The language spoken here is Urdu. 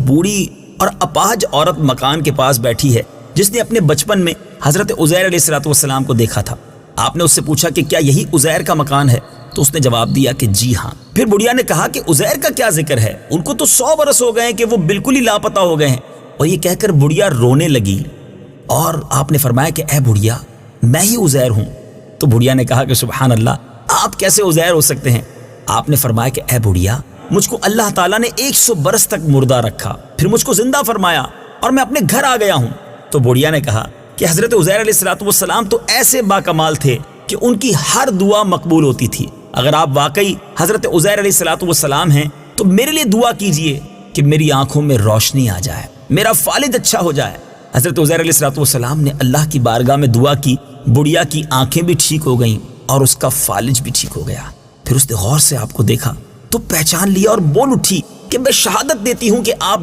بوڑھی اور اپاہج عورت مکان کے پاس بیٹھی ہے جس نے اپنے بچپن میں حضرت عزیر علیہ السلام کو دیکھا تھا۔ آپ نے اس سے پوچھا کہ کیا یہی عزیر کا مکان ہے؟ تو اس نے جواب دیا کہ جی ہاں۔ پھر بڑھیا نے کہا کہ عزیر کا کیا ذکر ہے، ان کو تو 100 برس ہو گئے ہیں کہ وہ بالکل ہی لاپتہ ہو گئے ہیں۔ اور یہ کہہ کر بڑھیا رونے لگی، اور آپ نے فرمایا کہ اے بڑھیا، میں ہی عزیر ہوں۔ تو بڑھیا نے کہا کہ سبحان اللہ، آپ کیسے عزیر ہو سکتے ہیں؟ آپ نے فرمایا کہ اے بڑھیا، مجھ کو اللہ تعالیٰ نے 100 برس تک مردہ رکھا، پھر مجھ کو زندہ فرمایا اور میں اپنے گھر آ گیا ہوں۔ تو بڑھیا نے کہا کہ حضرت عزیر علیہ السلام تو ایسے باکمال تھے کہ ان کی ہر دعا مقبول ہوتی تھی۔ اگر آپ واقعی حضرت عزیر علیہ السلام ہیں تو میرے لیے دعا کیجئے کہ میری آنکھوں میں روشنی آ جائے، میرا فالج اچھا ہو جائے۔ حضرت عزیر علیہ السلام نے اللہ کی بارگاہ میں دعا کی، بڑھیا کی آنکھیں بھی ٹھیک ہو گئیں اور اس کا فالج بھی ٹھیک ہو گیا۔ پھر اس نے غور سے آپ کو دیکھا تو پہچان لیا اور بول اٹھی کہ میں شہادت دیتی ہوں کہ آپ